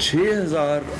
6,000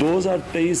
2023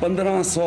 1,500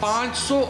500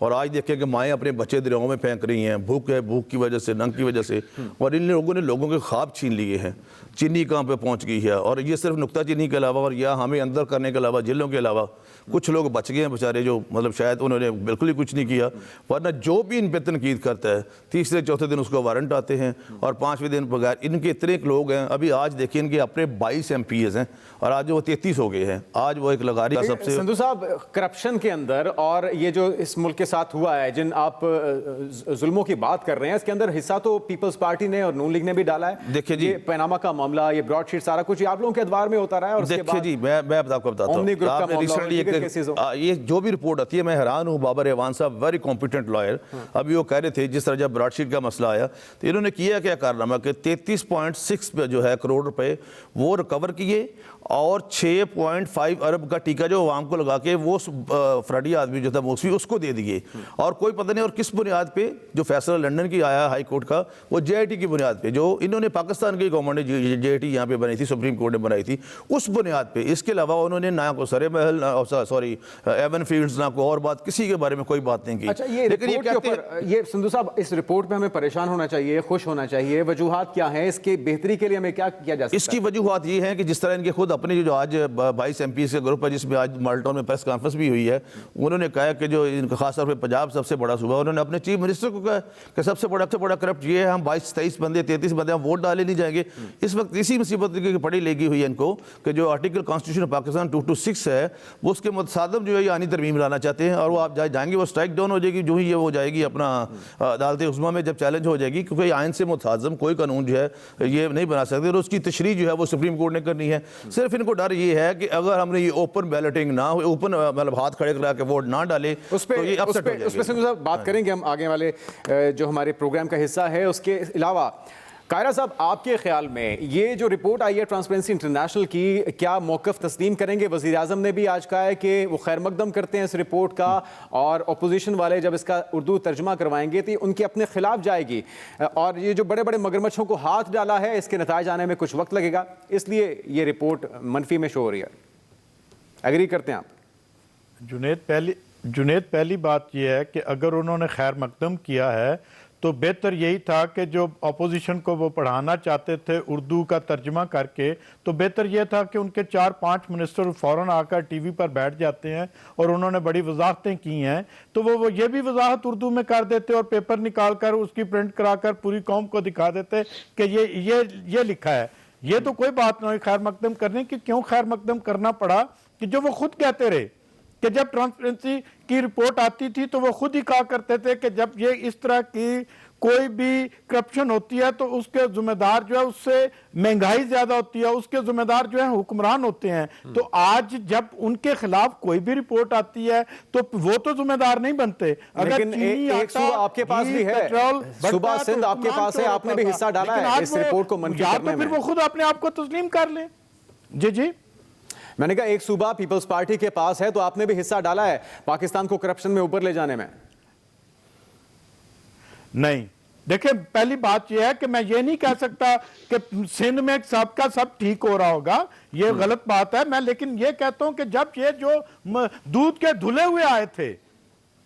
اور آج دیکھیں کہ مائیں اپنے بچے دریاؤں میں پھینک رہی ہیں، بھوک ہے، بھوک کی وجہ سے، ننگ کی وجہ سے، اور ان لوگوں نے لوگوں کے خواب چھین لیے ہیں. چینی کہاں پہ پہنچ گئی ہے، اور یہ صرف نکتہ چینی کے علاوہ اور یا ہمیں اندر کرنے کے علاوہ، جیلوں کے علاوہ کچھ لوگ بچ گئے ہیں بیچارے، جو مطلب شاید انہوں نے بالکل ہی کچھ نہیں کیا. ورنہ جو بھی ان پہ تنقید کرتا ہے تیسرے چوتھے دن اس کو وارنٹ آتے ہیں، اور پانچویں دن بغیر. ان کے اتنے لوگ ہیں، ابھی آج دیکھیں ان کے اپنے 22 MPs ہیں اور آج وہ 33 ہو گئے ہیں. آج وہ ایک لغاری کا سب سے سندھو صاحب، کرپشن کے اندر اور یہ جو اس ملک کے ساتھ ہوا ہے، جن آپ ظلموں کی بات کر رہے ہیں، اس کے اندر حصہ تو پیپلز پارٹی نے اور نون لیگ نے بھی ڈالا ہے. دیکھیں جی، یہ پیناما کا معاملہ، یہ براڈ شیٹ، سارا کچھ آپ لوگوں کے ادوار میں ہوتا رہا ہے. اور دیکھیں جی، میں آپ کو بتاتا ہوں، آپ نے ریسنٹلی یہ جو بھی رپورٹ آتی ہے، میں حیران ہوں. بابر ایوان صاحب ویری کمپیٹنٹ لائر، ابھی وہ کہہ رہے تھے جس طرح جب براڈ شیٹ کا مسئلہ آیا تو انہوں نے کیا کیا کارنامہ کہ 33.6 پہ جو ہے کروڑ روپے وہ ریکور کیے، اور 6.5 ارب کا ٹیکہ جو عوام کو لگا کے وہ فراڈی آدمی جو تھا موسوی اس کو دے دیے. اور کوئی پتہ نہیں اور کس بنیاد پہ جو فیصلہ لنڈن کی آیا ہائی کورٹ کا، وہ JIT کی بنیاد پہ، جو انہوں نے پاکستان کی گورنمنٹ نے JIT یہاں پہ بنائی تھی، سپریم کورٹ نے بنائی تھی، اس بنیاد پہ. اس کے علاوہ انہوں نے نہ کو سرے محل، سوری ایون فیلڈز، نہ کو اور بات، کسی کے بارے میں کوئی بات نہیں کی. اچھا، یہ رپورٹ کے اوپر، یہ سندھو صاحب، اس رپورٹ پہ ہمیں پریشان ہونا چاہیے، خوش ہونا چاہیے؟ وجوہات کیا ہیں اس کے بہتری کے لیے؟ ہمیں کیا کیا جا سکتا ہے؟ اس کی وجوہات یہ ہیں کہ جس طرح ان کے خود اپنے جو آج 22 MPs کا گروپ ہے، جس میں آج مال ٹاؤن میں پریس کانفرنس بھی ہوئی ہے، انہوں نے کہا کہ جو ان کا خاص طور پہ پنجاب سب سے بڑا صوبہ، انہوں نے اپنے چیف منسٹر کو کہا کہ سب سے بڑا کرپٹ یہ ہے، ہم 22-23 بندے 33 بندے ہم ووٹ ڈالے نہیں جائیں گے. اس وقت اسی مصیبت کی پڑی لگی ہوئی ہے ان کو کہ جو آرٹیکل کانسٹیٹیوشن آف پاکستان 226 ہے، وہ اس کے متصادم جو ہے یہ آنی ترمیم لانا چاہتے ہیں. اور وہ آپ جائیں گے، وہ اسٹرائک ڈاؤن ہو جائے گی جو ہی یہ ہو جائے گی اپنا عدالت عظمیٰ میں جب چیلنج ہو جائے گی، کیونکہ آئین سے متصادم کوئی قانون جو ہے یہ نہیں بنا سکتے، اور اس کی تشریح جو ہے وہ سپریم کورٹ نے کرنی ہے. صرف ان کو ڈر یہ ہے کہ اگر ہم نے یہ اوپن بیلٹنگ نہ ہو، اوپن مطلب ہاتھ کھڑے کرا کے ووٹ نہ ڈالے، اس پہ سندھو صاحب بات کریں گے ہم آگے والے جو ہمارے پروگرام کا حصہ ہے. اس کے علاوہ قاہرہ صاحب، آپ کے خیال میں یہ جو رپورٹ آئی ہے ٹرانسپیرنسی انٹرنیشنل کی، کیا موقف تسلیم کریں گے؟ وزیر اعظم نے بھی آج کہا ہے کہ وہ خیر مقدم کرتے ہیں اس رپورٹ کا، اور اپوزیشن والے جب اس کا اردو ترجمہ کروائیں گے تو ان کے اپنے خلاف جائے گی. اور یہ جو بڑے بڑے مگرمچھوں کو ہاتھ ڈالا ہے، اس کے نتائج آنے میں کچھ وقت لگے گا، اس لیے یہ رپورٹ منفی میں شو ہو رہی ہے. ایگری کرتے ہیں آپ؟ جنید، پہلی بات یہ ہے کہ اگر انہوں نے خیر مقدم کیا ہے تو بہتر یہی تھا کہ جو اپوزیشن کو وہ پڑھانا چاہتے تھے اردو کا ترجمہ کر کے، تو بہتر یہ تھا کہ ان کے 4-5 منسٹر فوراً آ کر ٹی وی پر بیٹھ جاتے ہیں اور انہوں نے بڑی وضاحتیں کی ہیں، تو وہ یہ بھی وضاحت اردو میں کر دیتے اور پیپر نکال کر اس کی پرنٹ کرا کر پوری قوم کو دکھا دیتے کہ یہ لکھا ہے. یہ تو کوئی بات نہ ہوئی خیر مقدم کرنے کی. کیوں خیر مقدم کرنا پڑا؟ کہ جو وہ خود کہتے رہے کہ جب ٹرانسپیرنسی کی رپورٹ آتی تھی تو وہ خود ہی کہا کرتے تھے کہ جب یہ اس طرح کی کوئی بھی کرپشن ہوتی ہے تو اس کے ذمہ دار جو ہے، اس سے مہنگائی زیادہ ہوتی ہے، اس کے ذمہ دار جو ہے حکمران ہوتے ہیں. تو آج جب ان کے خلاف کوئی بھی رپورٹ آتی ہے تو وہ تو ذمہ دار نہیں بنتے. لیکن ایک صوبہ آپ کے پاس بھی ہے، صوبہ سندھ آپ کے پاس ہے، آپ نے بھی حصہ ڈالا ہے اس رپورٹ کو منفی کرنے میں. پھر وہ خود اپنے آپ کو تسلیم کر لیں. جی میں نے کہا ایک صوبہ پیپلز پارٹی کے پاس ہے تو آپ نے بھی حصہ ڈالا ہے پاکستان کو کرپشن میں اوپر لے جانے میں. نہیں، دیکھیں پہلی بات یہ ہے کہ میں یہ نہیں کہہ سکتا کہ سندھ میں سب کا سب ٹھیک ہو رہا ہوگا، یہ غلط بات ہے. میں لیکن یہ کہتا ہوں کہ جب یہ جو دودھ کے دھلے ہوئے آئے تھے،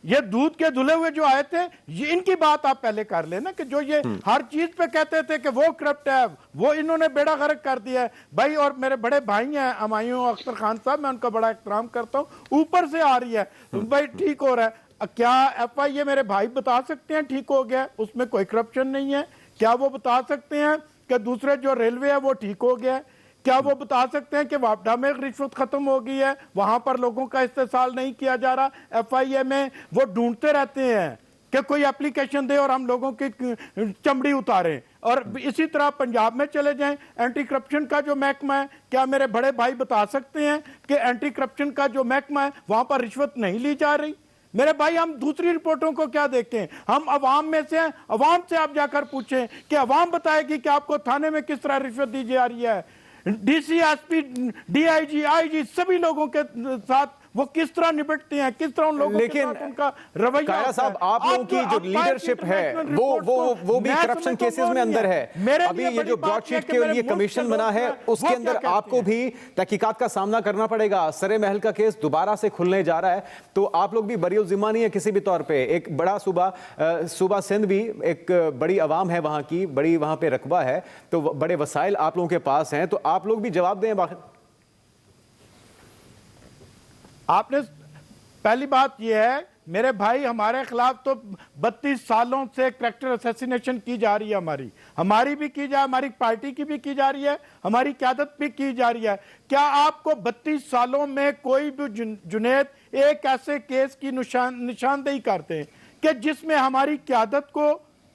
یہ دودھ کے دھلے ہوئے جو آئے تھے، یہ ان کی بات آپ پہلے کر لیں نا، کہ جو یہ ہر چیز پہ کہتے تھے کہ وہ کرپٹ ہے، وہ انہوں نے بیڑا غرق کر دیا ہے بھائی. اور میرے بڑے بھائی ہیں ہمایوں اختر خان صاحب، میں ان کا بڑا احترام کرتا ہوں، اوپر سے آ رہی ہے بھائی ٹھیک ہو رہا ہے. کیا ایف آئی اے میرے بھائی بتا سکتے ہیں ٹھیک ہو گیا، اس میں کوئی کرپشن نہیں ہے؟ کیا وہ بتا سکتے ہیں کہ دوسرے جو ریلوے ہے وہ ٹھیک ہو گیا ہے؟ کیا وہ بتا سکتے ہیں کہ واپڈا میں رشوت ختم ہو گئی ہے، وہاں پر لوگوں کا استحصال نہیں کیا جا رہا؟ ایف آئی اے میں وہ ڈھونڈتے رہتے ہیں کہ کوئی اپلیکیشن دے اور ہم لوگوں کی چمڑی اتاریں. اور اسی طرح پنجاب میں چلے جائیں، اینٹی کرپشن کا جو محکمہ ہے، کیا میرے بڑے بھائی بتا سکتے ہیں کہ اینٹی کرپشن کا جو محکمہ ہے وہاں پر رشوت نہیں لی جا رہی؟ میرے بھائی ہم دوسری رپورٹوں کو کیا دیکھیں؟ ہم عوام میں سے ہیں، عوام سے آپ جا کر پوچھیں کہ عوام بتائے گی کہ آپ کو تھانے میں کس طرح رشوت دی جا رہی ہے. D C, S P, D I G, I G, سبھی لوگوں کے ساتھ وہ کس طرح نپٹتے ہیں, کس طرح ان لوگوں کے ساتھ ان کا رویہ قائرہ صاحب, آپ لوگوں کی جو لیڈرشپ ہے وہ بھی کرپشن کیسز میں اندر ہے. ابھی یہ جو براڈ شیٹ کے لیے کمیشن بنا ہے اس کے اندر آپ کو بھی تحقیقات کا سامنا کرنا پڑے گا. سرے محل کا کیس دوبارہ سے کھلنے جا رہا ہے, تو آپ لوگ بھی بری الذمہ نہیں ہے کسی بھی طور پہ. ایک بڑا صوبہ سندھ بھی ایک بڑی عوام ہے وہاں کی, بڑی وہاں پہ رقبہ ہے, تو بڑے وسائل آپ لوگوں کے پاس ہیں, تو آپ لوگ بھی جواب دیں. آپ نے پہلی بات یہ ہے میرے بھائی, ہمارے خلاف تو 32 سالوں سے کریکٹر اسیسینیشن کی جا رہی ہے, ہماری بھی کی جائے, ہماری پارٹی کی بھی کی جا رہی ہے, ہماری قیادت بھی کی جا رہی ہے. کیا آپ کو 32 سالوں میں کوئی بھی جنید ایک ایسے کیس کی نشاندہی کرتے ہیں کہ جس میں ہماری قیادت کو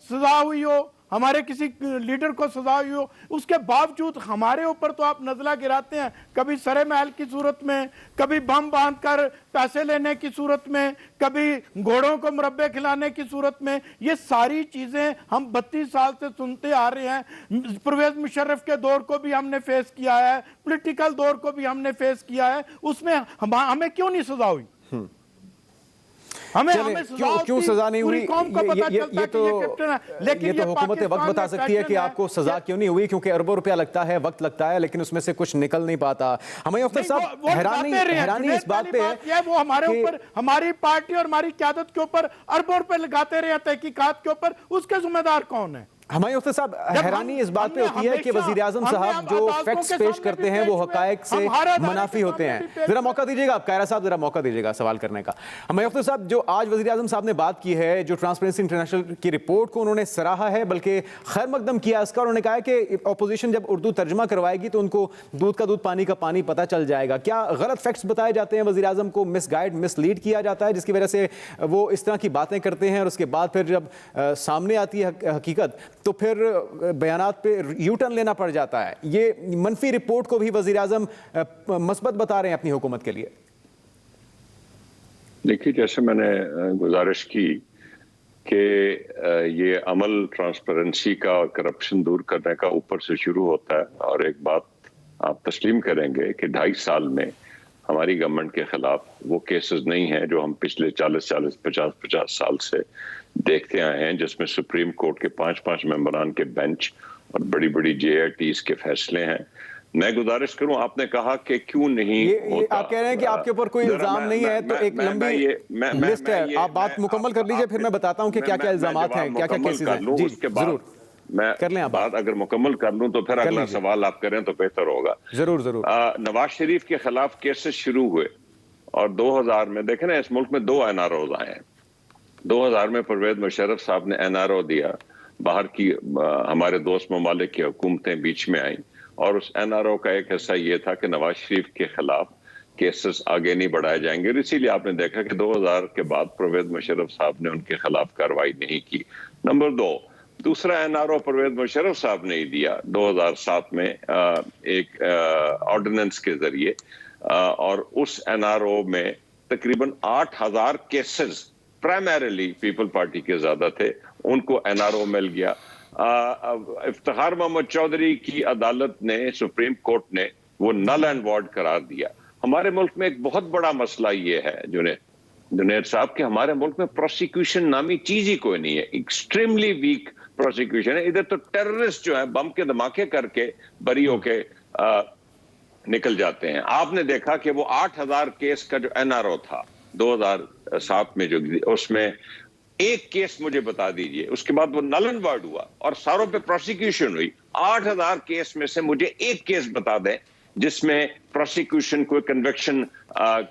سزا ہوئی ہو, ہمارے کسی لیڈر کو سزا ہوئی ہو, اس کے باوجود ہمارے اوپر تو آپ نزلہ گراتے ہیں, کبھی سرے محل کی صورت میں, کبھی بم باندھ کر پیسے لینے کی صورت میں, کبھی گھوڑوں کو مربے کھلانے کی صورت میں. یہ ساری چیزیں ہم 32 سال سے سنتے آ رہے ہیں. پرویز مشرف کے دور کو بھی ہم نے فیس کیا ہے, پولیٹیکل دور کو بھی ہم نے فیس کیا ہے, اس میں ہمیں کیوں نہیں سزا ہوئی؟ کیوں سزا نہیں ہوئی یہ تو حکومت وقت بتا سکتی ہے کہ آپ کو سزا کیوں نہیں ہوئی, کیونکہ اربوں روپیہ لگتا ہے, وقت لگتا ہے, لیکن اس میں سے کچھ نکل نہیں پاتا. ہمیں اختر صاحب حیرانی اس بات پہ ہے وہ ہمارے اوپر, ہماری پارٹی اور ہماری قیادت کے اوپر اربوں روپے لگاتے رہے تحقیقات کے اوپر, اس کے ذمہ دار کون ہے؟ ہمایوں اختر صاحب, حیرانی اس بات پہ ہوتی ہے کہ وزیر اعظم صاحب جو فیکٹس پیش کرتے ہیں وہ حقائق سے منافی ہوتے ہیں. ذرا موقع دیجیے گا آپ قائرہ صاحب, ذرا موقع دیجیے گا سوال کرنے کا. ہمایوں اختر صاحب, جو آج وزیر اعظم صاحب نے بات کی ہے, جو ٹرانسپیرنسی انٹرنیشنل کی رپورٹ کو انہوں نے سراہا ہے, بلکہ خیر مقدم کیا اس کا. انہوں نے کہا ہے کہ اپوزیشن جب اردو ترجمہ کروائے گی تو ان کو دودھ کا دودھ پانی کا پانی پتہ چل جائے گا. کیا غلط فیکٹس بتائے جاتے ہیں, وزیر اعظم کو مس گائیڈ مس لیڈ کیا جاتا ہے, جس کی وجہ سے وہ اس طرح کی باتیں کرتے ہیں, اور اس کے بعد پھر جب سامنے آتی ہے حقیقت تو پھر بیانات پہ یو ٹرن لینا پڑ جاتا ہے؟ یہ منفی رپورٹ کو بھی وزیر اعظم مثبت بتا رہے ہیں اپنی حکومت کے لیے. دیکھیے, جیسے میں نے گزارش کی کہ یہ عمل ٹرانسپیرنسی کا اور کرپشن دور کرنے کا اوپر سے شروع ہوتا ہے, اور ایک بات آپ تسلیم کریں گے کہ 2.5 سال میں ہماری گورنمنٹ کے خلاف وہ کیسز نہیں ہیں جو ہم پچھلے 50 سال سے دیکھتے آئے ہیں, جس میں سپریم کورٹ کے 5 ممبران کے بینچ اور بڑی بڑی JITs کے فیصلے ہیں. میں گزارش کروں, آپ نے کہا کہ کیوں نہیں ہوتا, آپ کہہ رہے ہیں کہ آپ کے اوپر کوئی الزام نہیں ہے, تو ایک لمبی لسٹ ہے, آپ بات مکمل کر لیجئے, پھر میں بتاتا ہوں کہ کیا کیا الزامات ہیں, کیا کیا کیسز ہیں. جی ضرور میں بات اگر مکمل کر لوں تو پھر اگلا سوال آپ کریں تو بہتر ہوگا. ضرور. نواز شریف کے خلاف کیسز شروع ہوئے, اور 2000 میں دیکھیں نا, اس ملک میں 2 NROs آئے ہیں. 2000 میں پرویز مشرف صاحب نے NRO دیا, باہر کی ہمارے دوست ممالک کی حکومتیں بیچ میں آئیں, اور اس NRO کا ایک حصہ یہ تھا کہ نواز شریف کے خلاف کیسز آگے نہیں بڑھائے جائیں گے. اسی لیے آپ نے دیکھا کہ 2000 کے بعد پرویز مشرف صاحب نے ان کے خلاف کارروائی نہیں کی. نمبر 2, دوسرا NRO پرویز مشرف صاحب نے ہی دیا 2007 میں ایک آرڈیننس کے ذریعے, اور اس NRO میں تقریباً 8000 کیسز پرائمریلی پیپل پارٹی کے زیادہ تھے, ان کو NRO مل گیا. افتخار محمد چودھری کی عدالت نے, سپریم کورٹ نے وہ نل اینڈ وائڈ قرار دیا. ہمارے ملک میں ایک بہت بڑا مسئلہ یہ ہے جنید صاحب, کہ ہمارے ملک میں پروسیکیوشن نامی چیز ہی کوئی نہیں ہے. ایکسٹریملی ویک پروسیکیوشن ہے. ادھر تو ٹیررسٹ جو ہیں بم کے دھماکے کر کے بری ہو کے نکل جاتے ہیں. آپ نے دیکھا کہ وہ 8000 کیس کا جو NRO تھا 2007 میں, جو اس میں ایک کیس مجھے بتا دیجئے, اس کے بعد وہ نل اینڈ وائڈ ہوا اور ساروں پہ پروسیکیوشن ہوئی. 8000 کیس میں سے مجھے ایک کیس بتا دیں جس میں پروسیکیوشن کوئی کنوکشن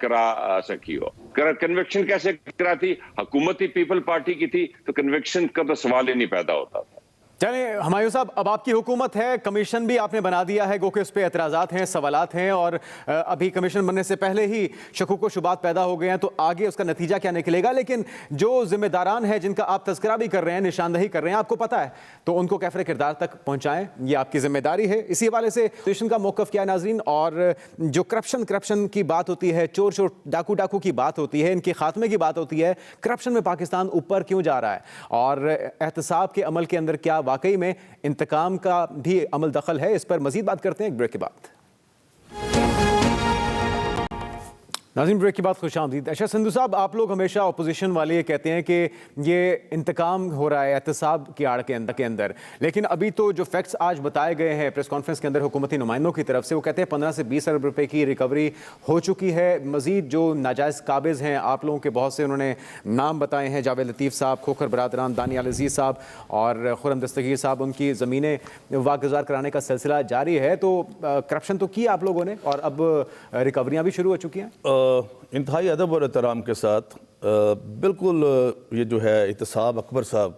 کرا سکی ہو. کنوکشن کیسے کراتی؟ حکومتی پیپل پارٹی کی تھی تو کنوکشن کا تو سوال ہی نہیں پیدا ہوتا تھا. چلیں ہمایوں صاحب, اب آپ کی حکومت ہے, کمیشن بھی آپ نے بنا دیا ہے, گو کہ اس پہ اعتراضات ہیں, سوالات ہیں, اور ابھی کمیشن بننے سے پہلے ہی شکوک و شبہات پیدا ہو گئے ہیں, تو آگے اس کا نتیجہ کیا نکلے گا. لیکن جو ذمہ داران ہیں جن کا آپ تذکرہ بھی کر رہے ہیں, نشاندہی کر رہے ہیں, آپ کو پتہ ہے, تو ان کو کیفر کردار تک پہنچائیں, یہ آپ کی ذمہ داری ہے. اسی حوالے سے اپوزیشن کا موقف کیا ہے ناظرین؟ اور جو کرپشن کی بات ہوتی ہے, چور ڈاکو کی بات ہوتی ہے, ان کے خاتمے کی بات ہوتی ہے, کرپشن میں پاکستان اوپر کیوں جا رہا ہے, اور احتساب کے عمل کے اندر کیا واقعی میں انتقام کا بھی عمل دخل ہے؟ اس پر مزید بات کرتے ہیں ایک بریک کے بعد. ناظرین بریک کے بعد خوش آمدید. ارشد سندھو صاحب, آپ لوگ ہمیشہ اپوزیشن والے یہ کہتے ہیں کہ یہ انتقام ہو رہا ہے احتساب کی آڑ کے اندر, لیکن ابھی تو جو فیکٹس آج بتائے گئے ہیں پریس کانفرنس کے اندر حکومتی نمائندوں کی طرف سے, وہ کہتے ہیں 15 سے 20 ارب روپے کی ریکوری ہو چکی ہے. مزید جو ناجائز قابض ہیں آپ لوگوں کے بہت سے انہوں نے نام بتائے ہیں, جاوید لطیف صاحب, کھوکھر برادران, دانیال عزیز صاحب اور خرم دستگیر صاحب, ان کی زمینیں واگزار کرانے کا سلسلہ جاری ہے. تو کرپشن تو کی آپ لوگوں نے اور اب ریکوریاں بھی شروع ہو چکی ہیں. انتہائی ادب اور احترام کے ساتھ بالکل یہ جو ہے احتساب اکبر صاحب,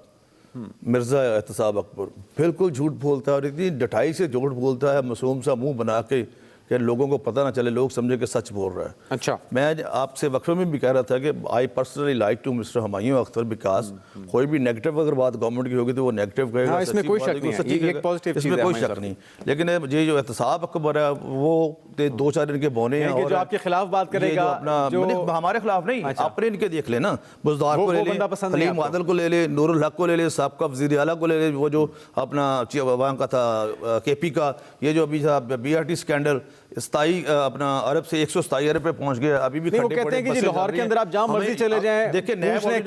مرزا احتساب اکبر بالکل جھوٹ بولتا ہے اور اتنی ڈٹائی سے جھوٹ بولتا ہے, معصوم سا منہ بنا کے کہ لوگوں کو پتہ نہ چلے, لوگ سمجھے کہ سچ بول رہا ہے. اچھا, میں آپ سے وقفے میں بھی کہہ رہا تھا کہ I personally like to Mr Humayun Akhtar because کوئی بھی نیگیٹو اگر بات گورنمنٹ کی ہوگی تو وہ نیگیٹو کہے گا, اس میں کوئی شک نہیں ہے, یہ ایک پازیٹیو چیز ہے, اس میں کوئی شک نہیں. لیکن یہ جو احتساب اکبر ہے وہ دو چار ان کے بونے ہیں, جو آپ کے خلاف بات کرے گا, ہمارے خلاف نہیں, اپنے ان کے دیکھ لیں نا, بزدار کو لے لیں, حلیم عادل کو لے لیں, نور الحق کو لے لیں, سابقہ وزیر اعلیٰ کو لے لیں, وہ جو اپنا وہاں کا تھا کے پی کا, یہ جو ابھی تھا بی آر ٹی اسکینڈل 27 اپنا عرب سے 127 ارب پہ پہنچ گیا. ابھی بھی وہ کہتے ہیں کہ جی لاہور کے اندر آپ جہاں مرضی چلے جائیں, دیکھیں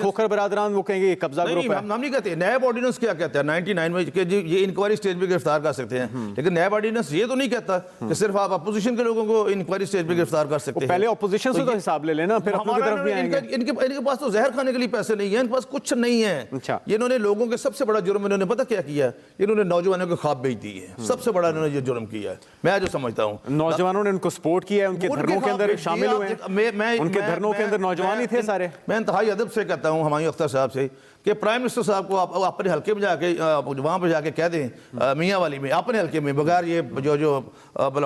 کھوکھر برادران, وہ کہیں گے قبضہ گروپ ہے. ہم نہیں کہتے. نیب آرڈیننس کیا کہتا ہے 99 میں کہ جی یہ انکوائری سٹیج پہ گرفتار کر سکتے ہیں, لیکن نیب آرڈیننس یہ تو نہیں کہتا کہ صرف آپ اپوزیشن کے لوگوں کو انکوائری سٹیج پہ گرفتار کر سکتے ہیں. پہلے اپوزیشن سے تو حساب لے لینا, پھر اپنی طرف بھی آئیں گے. ان کے پاس تو زہر کھانے کے لیے پیسے نہیں ہیں, ان کے پاس کچھ نہیں ہے. یہ انہوں نے لوگوں کے سب سے بڑا جرم انہوں نے پتہ کیا کیا ہے, انہوں نے نوجوانوں کے خواب بیچ دیے ہیں. سب سے بڑا انہوں نے یہ جرم کیا ہے, میں جو سمجھتا ہوں. نوجوانوں نے ان کو سپورٹ کیا ہے, ان کے دھرنوں کے اندر شامل ہوئے ہیں, ان کے دھرنوں کے اندر نوجوان ہی تھے سارے. میں انتہائی ادب سے کہتا ہوں ہمایوں اختر صاحب سے کہ پرائم منسٹر صاحب کو آپ اپنے حلقے میں جا کے وہاں پہ جا کے کہہ دیں, میاں والی میں اپنے حلقے میں, بغیر یہ جو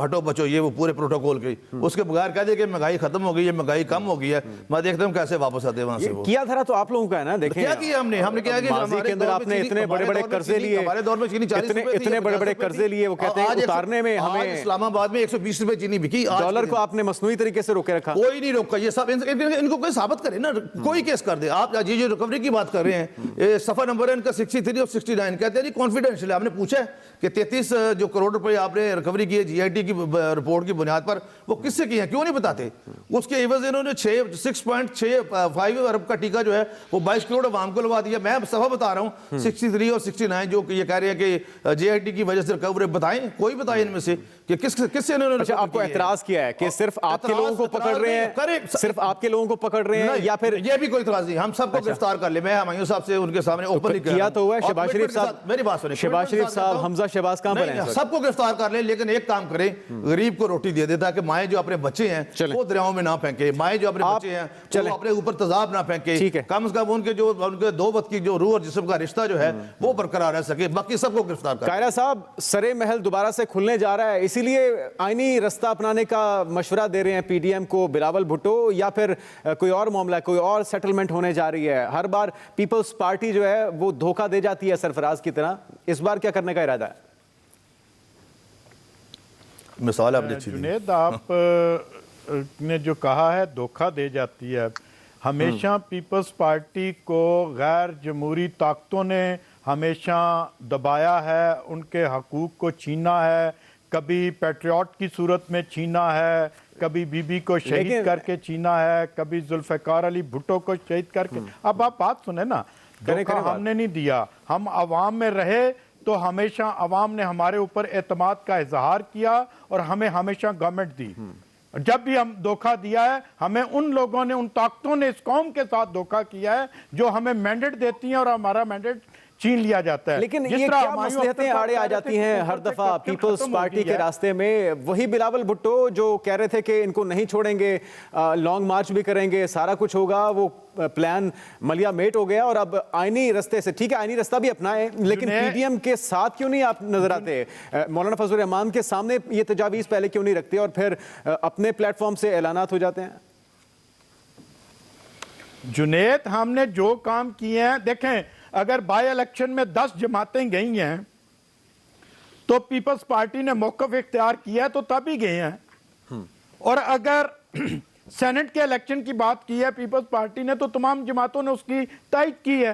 ہٹو بچو یہ وہ پورے پروٹوکول کے, اس کے بغیر کہہ دیں کہ مہنگائی ختم ہو گئی ہے, مہنگائی کم ہو گئی ہے. میں دیکھتا ہوں کیسے واپس آتے ہیں وہاں سے. کیا دھرا تو آپ لوگوں کا ہے نا. دیکھیں کیا کیا ہم نے کیا کہ ماضی کے اندر آپ نے اتنے بڑے بڑے قرضے لیے, ہمارے دور میں چینی 40 روپے, اتنے بڑے بڑے قرضے لیے, وہ کہتے ہیں اتارنے میں ہمیں اسلام آباد میں 120 روپے چینی بکی. ڈالر کو آپ نے مصنوعی طریقے سے روکے رکھا. کوئی نہیں روکا. یہ سب ان کو کوئی ثابت کرے نا, کوئی کیس کر دے. آپ یہ جو ریکوری کی بات کر رہے ہیں, صفحہ نمبر ہے ان کا 63 اور 69, کہتے ہیں جی کانفیڈینشیل. آپ نے پوچھا کہ 33 جو کروڑ روپے آپ نے ریکوری کی ہے جی آئی ٹی کی رپورٹ کی بنیاد پر, وہ کس سے کی ہیں, کیوں نہیں بتاتے؟ اس کے عوض انہوں نے 6.65 ارب کا ٹیکہ جو ہے وہ 22 کروڑ عوام کو لگوا دیا. میں صفحہ بتا رہا ہوں 63 اور 69 جو یہ کہہ رہے ہیں کہ جی آئی ٹی کی وجہ سے ریکوری. بتائیں, کوئی بتائیں ان میں سے کہ کس سے انہوں نے. آپ کو اعتراض کیا ہے کہ صرف آپ کے لوگوں کو پکڑ رہے ہیں, صرف آپ کے لوگوں کو پکڑ رہے ہیں, یا پھر یہ بھی کوئی اعتراض نہیں, ہم سب کو گرفتار کر لیں. میں ہمایوں صاحب سے ان کے سامنے اوپن کیا تو ہوا ہے. شہباز شریف صاحب, میری بات سنیں, شہباز شریف صاحب, حمزہ شہباز کہاں پر ہیں؟ سب کو گرفتار کر لیں, لیکن ایک کام کریں, غریب کو روٹی دے دے, تاکہ مائیں جو اپنے بچے ہیں وہ دریاؤں میں نہ پھینکے, مائیں جو اپنے بچے ہیں وہ اپنے اوپر تذاب نہ پھینکے, کم از کم ان کے 2 وقت کی جو روح اور جسم کا رشتہ جو ہے وہ برقرار رہ سکے. باقی سب کو گرفتار کر. قاہرہ صاحب, سرے محل دوبارہ سے کھلنے جا رہا ہے, اسی لیے آئینی رستہ اپنانے کا مشورہ دے رہے ہیں پی ڈی ایم کو بلاول بھٹو, یا پھر کوئی اور معاملہ, کوئی اور سیٹلمنٹ ہونے جا رہی ہے؟ ہر بار پیپلز پارٹی جو ہے وہ دھوکہ دے جاتی ہے سرفراز کی طرح, اس بار کیا کرنے کا ارادہ ہے؟ مثال آپ نے جنید, آپ نے جو کہا ہے دھوکہ دے جاتی ہے, ہمیشہ پیپلز پارٹی کو غیر جمہوری طاقتوں نے ہمیشہ دبایا ہے, ان کے حقوق کو چھینا ہے, کبھی پیٹریوٹ کی صورت میں چھینا ہے, کبھی بی بی کو شہید کر کے چھینا ہے, کبھی ذوالفقار علی بھٹو کو شہید کر کے. اب آپ بات سنیں نا, دھوکہ ہم نے نہیں دیا, ہم عوام میں رہے تو ہمیشہ عوام نے ہمارے اوپر اعتماد کا اظہار کیا اور ہمیں ہمیشہ گورنمنٹ دی. جب بھی ہم دھوکہ دیا ہے, ہمیں ان لوگوں نے, ان طاقتوں نے اس قوم کے ساتھ دھوکہ کیا ہے جو ہمیں مینڈیٹ دیتی ہیں اور ہمارا مینڈیٹ چھین لیا جاتا ہے. لیکن یہ کیا مصلحتیں آڑے آ جاتی ہیں ہر دفعہ پیپلز پارٹی کے راستے میں؟ وہی بلاول بھٹو جو کہہ رہے تھے کہ ان کو نہیں چھوڑیں گے, لانگ مارچ بھی کریں گے, سارا کچھ ہوگا, وہ پلان ملیا میٹ ہو گیا, اور اب آئینی رستے سے, ٹھیک ہے آئینی رستہ بھی اپنائیں, لیکن پی ڈی ایم کے ساتھ کیوں نہیں آپ نظر آتے؟ مولانا فضل الرحمان کے سامنے یہ تجاویز پہلے کیوں نہیں رکھتے اور پھر اپنے پلیٹ فارم سے اعلانات ہو جاتے ہیں؟ جنید, ہم نے جو کام کیے ہیں, دیکھیں اگر بائی الیکشن میں 10 جماعتیں گئی ہیں تو پیپلز پارٹی نے موقف اختیار کیا ہے تو تب ہی گئے ہیں, اور اگر سینٹ کے الیکشن کی بات کی ہے پیپلز پارٹی نے تو تمام جماعتوں نے اس کی تائید کی ہے.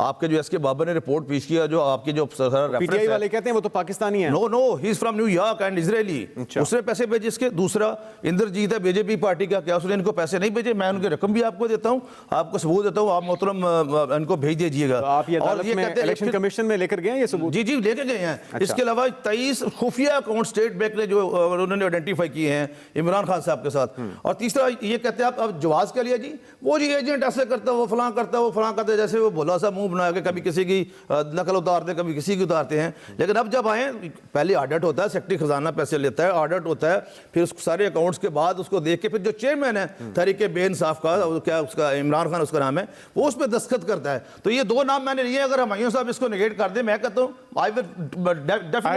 آپ کے جو ایس کے بابر نے رپورٹ پیش کیا جو آپ کے جو پی ٹی آئی والے کہتے ہیں وہ تو پاکستانی ہیں. No he is from New York and Israeli. اس نے پیسے بھیجے. اس کے دوسرا اندرجیت ہے بی جے پی پارٹی کا, کیا اس نے ان کو پیسے نہیں بھیجے؟ میں ان کی رقم بھی آپ کو دیتا ہوں, آپ کو ثبوت دیتا ہوں, آپ محترم ان کو بھیج دیجیے گا. آپ یہ عدالت میں الیکشن کمیشن میں لے کر گئے ہیں یہ ثبوت؟ جی لے کے گئے ہیں. اس کے علاوہ 23 خفیہ اکاؤنٹ اسٹیٹ بینک نے جو انہوں نے آئیڈینٹیفائی کیے ہیں عمران خان صاحب کے ساتھ. اور تیسرا یہ کہتے ہیں آپ جواز کر لیا جی, وہ جی ایجنٹ ایسے کرتا ہے, وہ فلاں کرتا ہے, وہ فلاں کرتا ہے, جیسے وہ بھولا سا منہ بنا کے کبھی کسی کی نقل اتارتے ہیں, کبھی کسی کی اتارتے ہیں. لیکن اب جب آئیں, پہلے آڈٹ ہوتا ہے, سیکرٹری خزانہ پیسے لیتا ہے, آڈٹ ہوتا ہے, پھر اس سارے اکاؤنٹس کے بعد اس کو دیکھ کے پھر جو چیئرمین ہے تحریک بے انصاف کا, کیا اس کا عمران خان اس کا نام ہے, وہ اس پہ دستخط کرتا ہے. تو یہ دو نام میں نے لیے, اگر ہمایوں صاحب اس کو نگیٹ کر دیں, میں کہتا ہوں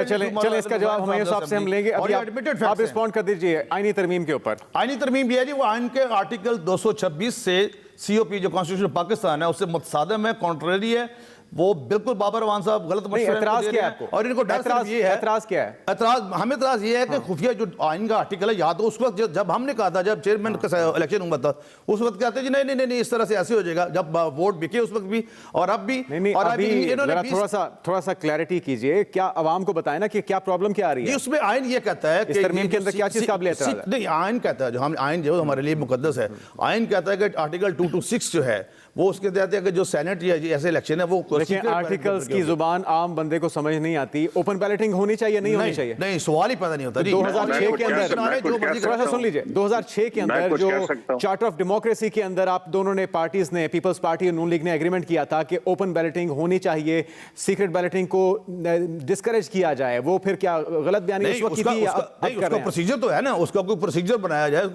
چلیں اس کا جواب ہمایوں صاحب سے ہم لیں گے. آپ رسپونڈ کر دیجئے آئینی ترمیم کے اوپر. آئینی ترمیم یہ ہے جی, وہ آئین کے آرٹیکل 226 سے سی او پی جو کانسٹیٹیوشن پاکستان ہے اس سے متصادم ہے, کانٹریری ہے. وہ بالکل بابر روان صاحب غلط مشورہ اعتراض کیا ہے آپ کو؟ اور ان کو ڈر صرف یہ ہے. اعتراض کیا ہے؟ ہمیں اعتراض یہ ہے کہ خفیہ جو آئین کا آرٹیکل ہے, یا تو اس وقت جب ہم نے کہا تھا, جب چیئرمین کا الیکشن ہوا تھا, اس وقت کہتے ہیں جی نہیں اس طرح سے ایسے ہو جائے گا, جب ووٹ بکے اس وقت بھی اور اب بھی. اور تھوڑا سا کلیئرٹی کیجئے, کیا عوام کو بتائیں نا کہ کیا پرابلم کیا آ رہی ہے. اس میں آئین یہ کہتا ہے اس ترمیم کے اندر کیا چیز قابل اعتراض ہے؟ نہیں, آئین کہتا ہے, جو آئین جو ہمارے لیے مقدس ہے, آئین کہتا ہے کہ آرٹیکل 226 جو ہے وہ اس کے تحت ہے کہ جو سینٹ یا ایسے الیکشن ہے وہ آرٹیکلز کی زبان عام بندے کو سمجھ نہیں آتی. اوپن بیلٹنگ ہونی چاہیے نہیں ہونی چاہیے؟ نہیں, سوال ہی پیدا نہیں ہوتا. 2006 کے اندر تھوڑا سا سن لیجئے, 2006 کے اندر جو چارٹر آف ڈیموکریسی کے اندر آپ دونوں نے پارٹیز نے, پیپلز پارٹی اور نون لیگ نے ایگریمنٹ کیا تھا کہ اوپن بیلٹنگ ہونی چاہیے, سیکرٹ بیلٹنگ کو ڈسکریج کیا جائے. وہ پھر کیا غلط بیانی اس وقت کی تھی؟ اس کا پروسیجر تو ہے نا, اس کا کوئی پروسیجر بنایا جائے.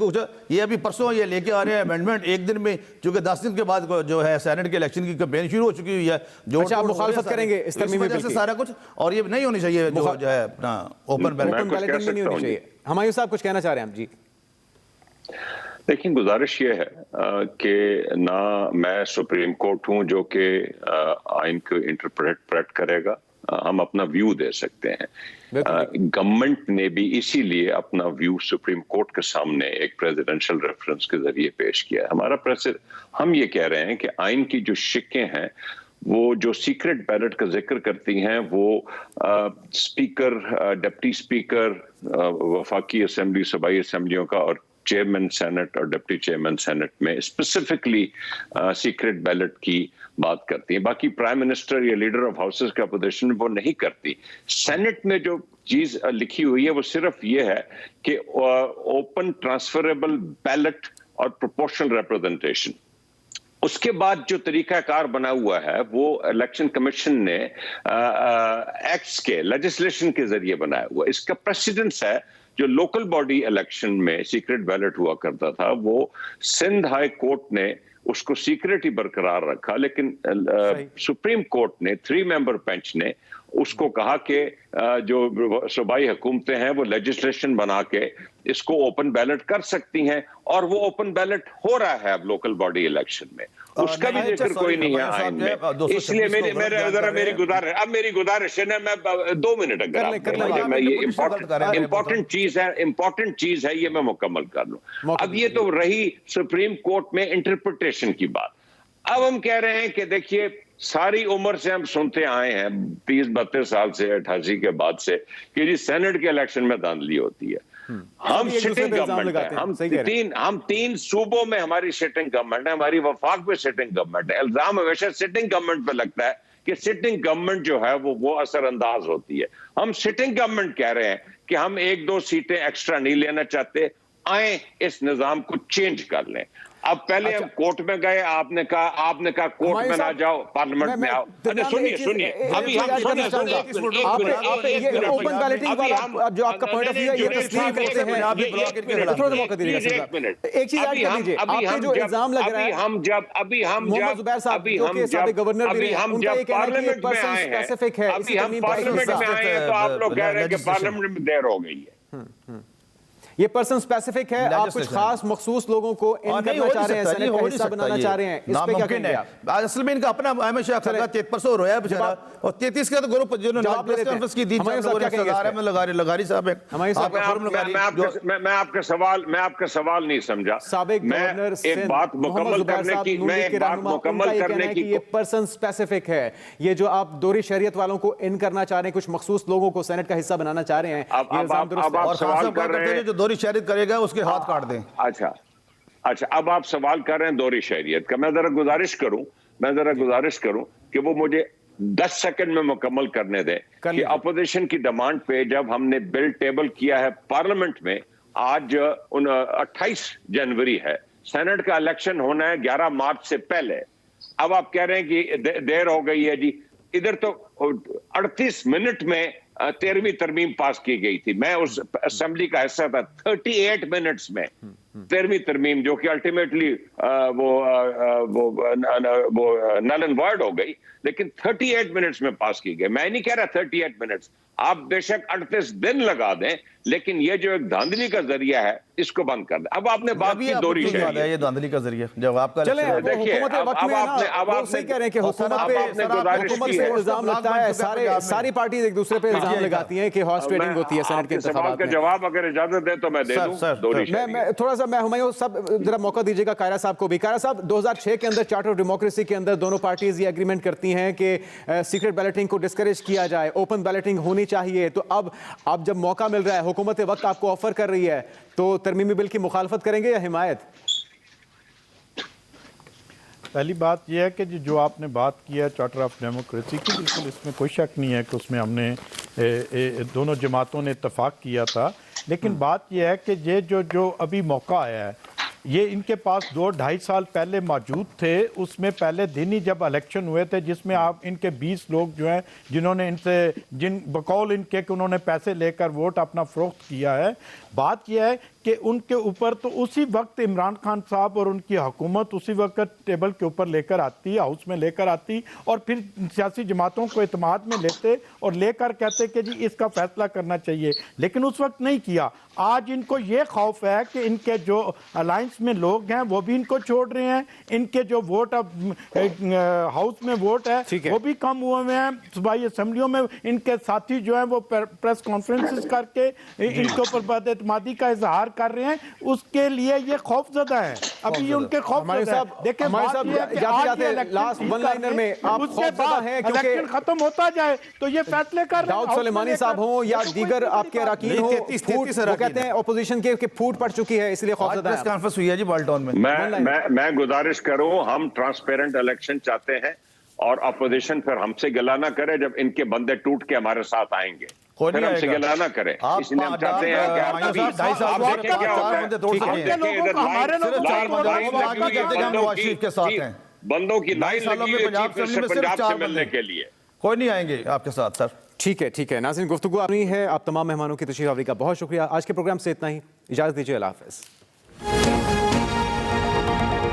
یہ ابھی پرسوں یہ لے کے آ رہے ہیں امینڈمنٹ, ایک دن میں, چونکہ 10 دن کے بعد جو ہے سینٹ کے الیکشن کی کمپین شروع ہو چکی ہوئی ہے. جو آپ مخالفت کریں گے اس ترمیم بل کی سارا کچھ, اور یہ نہیں ہونی چاہیے جو ہے اپنا اوپن بیلٹنگ نہیں ہونی چاہیے. ہمایوں صاحب کچھ کہنا چاہ رہے ہیں آپ؟ جی دیکھیں, گزارش یہ ہے کہ نہ میں سپریم کورٹ ہوں جو کہ آئین کو انٹرپریٹ کرے گا, ہم اپنا ویو دے سکتے ہیں. گورنمنٹ نے بھی اسی لیے اپنا ویو سپریم کورٹ کے سامنے ایک پریزیڈنشل ریفرنس کے ذریعے پیش کیا ہے. ہمارا ہم یہ کہہ رہے ہیں کہ آئین کی جو شکیں ہیں وہ جو سیکرٹ بیلٹ کا ذکر کرتی ہیں, وہ اسپیکر, ڈپٹی اسپیکر وفاقی اسمبلی, صوبائی اسمبلیوں کا, اور چیئرمین سینٹ اور ڈپٹی چیئرمین سینٹ میں اسپیسیفکلی سیکرٹ بیلٹ کی بات کرتی ہیں. باقی پرائم منسٹر یا لیڈر آف ہاؤسز کا پوزیشن وہ نہیں کرتی. سینٹ میں جو چیز لکھی ہوئی ہے وہ صرف یہ ہے کہ اوپن ٹرانسفریبل بیلٹ اور پروپورشنل ریپرزنٹیشن. اس کے بعد جو طریقہ کار بنا ہوا ہے وہ الیکشن کمیشن نے ایکٹس کے, لیجسلیشن کے ذریعے بنایا ہوا. اس کا پریسیڈنس ہے جو لوکل باڈی الیکشن میں سیکرٹ بیلٹ ہوا کرتا تھا, وہ سندھ ہائی کورٹ نے اس کو سیکرٹ ہی برقرار رکھا, لیکن سپریم کورٹ نے 3 ممبر بینچ نے اس کو کہا کہ جو صوبائی حکومتیں ہیں وہ لیجسلیشن بنا کے اس کو اوپن بیلٹ کر سکتی ہیں, اور وہ اوپن بیلٹ ہو رہا ہے اب لوکل باڈی الیکشن میں. اس کا بھی ذکر کوئی نہیں ہے آئین میں. اس لیے میری گزارش ہے نا, میں 2 منٹ اگر میں یہ امپورٹنٹ چیز ہے یہ میں مکمل کر لوں. اب یہ تو رہی سپریم کورٹ میں انٹرپریٹیشن کی بات. اب ہم کہہ رہے ہیں کہ دیکھیے, ساری عمر سے ہم سنتے آئے ہیں 30-32 سال سے, 88 کے بعد سے, کہ جی سینٹ کے الیکشن میں دھاندلی ہوتی ہے. ہم سٹنگ گورنمنٹ ہیں, ہم 3 صوبوں میں ہماری سٹنگ گورنمنٹ ہے, ہماری وفاق میں سٹنگ گورنمنٹ ہے. الزام ہمیشہ سٹنگ گورنمنٹ پہ لگتا ہے کہ سٹنگ گورنمنٹ جو ہے وہ اثر انداز ہوتی ہے. ہم سٹنگ گورنمنٹ کہہ رہے ہیں کہ ہم 1-2 سیٹیں ایکسٹرا نہیں لینا چاہتے, آئیں اس نظام کو چینج کر لیں. اب پہلے ہم کورٹ میں گئے, آپ نے کہا کورٹ میں نہ جاؤ, پارلیمنٹ میں آؤ. سنیے ابھی اوپن بیلٹنگ والا جو آپ کا پوائنٹ آف ویو ہے یہ تسلیم کرتے ہیں. تھوڑا سا موقع دیجیے گا صاحب, ایک چیز ایڈ کر لیجیے. آپ پہ جو الزام لگ رہا ہے محمد زبیر صاحب جو کہ سابق گورنر بھی ہیں, ان کا یہ کہنا ہے کہ یہ پرسن اسپیسیفک ہے, ابھی ہم پارلیمنٹ میں آئے ہیں تو آپ لوگ کہہ رہے ہیں کہ پارلیمنٹ میں دیر ہو گئی ہے. یہ پرسن اسپیسیفک ہے, آپ کچھ خاص مخصوص لوگوں کو ان کرنا چاہ رہے ہیں, سینٹ کا حصہ بنانا چاہ رہے ہیں, اس پہ کیا کہیں گے آپ؟ اصل میں ان کا اپنا احمد شاہ خلقہ 5300 رویا ہے بیچارہ, اور 33 کا تو گروپ جنہوں نے آج پریس کانفرنس کی دی, لغاری صاحب ہیں. میں آپ کا سوال نہیں سمجھا. سابق گورنر سندھ محمد زبیر صاحب نون لیگ کے رہنما, ان کا یہ کہنا ہے کہ یہ پرسن اسپیسیفک ہے. یہ جو آپ دوہری شہریت والوں کو ان کرنا چاہ رہے ہیں, کچھ مخصوص لوگوں کو سینٹ کا حصہ بنانا چاہ رہے ہیں, یہ الزام درست ہے؟ اور خان صاحب کہتے ہیں جو دوہری شہریت کرے گا اس کے ہاتھ کاٹ دیں. اچھا, اب آپ سوال کر رہے ہیں دوہری شہریت کا. میں ذرا گزارش کروں کہ وہ مجھے 10 سیکنڈ میں مکمل کرنے دیں کہ اپوزیشن کی ڈیمانڈ پہ جب ہم نے بل ٹیبل کیا ہے پارلیمنٹ میں, آج 28 جنوری ہے, سینٹ کا الیکشن ہونا ہے 11 مارچ سے پہلے. اب آپ کہہ رہے ہیں کہ دیر ہو گئی ہے. جی ادھر تو 38 منٹ میں 13ویں ترمیم پاس کی گئی تھی, میں اس اسمبلی کا حصہ تھا. 38 منٹس میں 13ویں ترمیم جو کہ الٹیمیٹلی وہ نل اینڈ وائڈ ہو گئی, لیکن 38 منٹس میں پاس کی گئی. میں نہیں کہہ رہا 38 منٹس, آپ بے شک 38 دن لگا دیں, لیکن یہ جو ایک دھاندلی کا ذریعہ ہے اس کو بند کر دیں. اب آپ نے بات کی دوہری شہریت, یہ دھاندلی کا ذریعہ جب آپ کا چلیں حکومت وقت میں نا صحیح کہہ رہے ہیں کہ حکومت پہ الزام لگتا ہے, ساری پارٹیز ایک دوسرے پہ الزام لگاتی ہیں کہ ہارس ٹریڈنگ ہوتی ہے سینٹ کے انتخابات میں. جواب اگر اجازت دے تو میں دے دوں دوہری شہریت. تھوڑا سا میں ہمایوں صاحب ذرا موقع دیجیے گا قائرہ صاحب کو بھی. قائرہ صاحب 2006 کے اندر چارٹر آف ڈیموکریسی کے اندر دونوں پارٹیز یہ ایگریمنٹ کرتی ہیں کہ سیکرٹ بیلٹنگ کو ڈسکریج کیا جائے, اوپن بیلٹنگ ہونی چاہیے. تو اب جب موقع مل رہا ہے, حکومت وقت آپ کو آفر کر رہی ہے, تو ترمیمی بل کی مخالفت کریں گے یا حمایت؟ پہلی بات یہ ہے کہ جو آپ نے بات کی ہے چارٹر آف ڈیموکریسی کی, بالکل اس میں کوئی شک نہیں ہے کہ اس میں ہم نے دونوں جماعتوں نے اتفاق کیا تھا. لیکن بات یہ ہے کہ یہ جو ابھی موقع آیا ہے, یہ ان کے پاس 2-2.5 سال پہلے موجود تھے. اس میں پہلے دن ہی جب الیکشن ہوئے تھے, جس میں آپ ان کے 20 لوگ جو ہیں جنہوں نے ان سے بقول ان کے کہ انہوں نے پیسے لے کر ووٹ اپنا فروخت کیا ہے. بات یہ ہے کہ ان کے اوپر تو اسی وقت عمران خان صاحب اور ان کی حکومت اسی وقت ٹیبل کے اوپر لے کر آتی, ہاؤس میں لے کر آتی, اور پھر سیاسی جماعتوں کو اعتماد میں لیتے اور لے کر کہتے کہ جی اس کا فیصلہ کرنا چاہیے. لیکن اس وقت نہیں کیا. آج ان کو یہ خوف ہے کہ ان کے جو الائنس میں لوگ ہیں وہ بھی ان کو چھوڑ رہے ہیں, ان کے جو ووٹ ہاؤس میں ووٹ ہے وہ بھی کم ہوئے ہیں. صوبائی اسمبلیوں میں ان کے ساتھی جو ہیں وہ پریس کانفرنسز کر کے ان کے اوپر بد اعتمادی کا اظہار کر رہے ہیں. اس کے لیے یہ خوف زدہ ہے, ابھی یہ ان کے خوف زدہ ہے. دیکھیں بات یہ ہے کہ آج یہ الیکشن ختم ہوتا جائے تو یہ فیصلے کر رہے ہیں. داؤد سلیمانی صاحب ہوں یا دیگر آپ کے اراکین ہوں, وہ کہتے ہیں اپوزیشن کے پھوٹ پڑ چکی ہے, اس لیے خوف زدہ ہے. پریس کانفرنس ہوئی ہے جی بالٹون میں. میں گزارش کروں, ہم ٹرانسپیرنٹ الیکشن چاہتے ہیں اور اپوزیشن پھر ہم سے گلا نہ کرے جب ان کے بندے ٹوٹ کے ہمارے ساتھ آئیں گے. پھر ہم سے گلا نہ کرے, اس لیے ہم چاہتے ہیں کہ آپ دیکھیں کیا ہوتا ہے, بندوں کی لائن لگی ہوئی تھی پنجاب سے ملنے کے لیے. کوئی نہیں آئیں گے آپ کے ساتھ سر. ٹھیک ہے ناظرین, گفتگو اپنی ہے. آپ تمام مہمانوں کی تشریف آوری کا بہت شکریہ. آج کے پروگرام سے اتنا ہی, اجازت دیجیے, اللہ حافظ.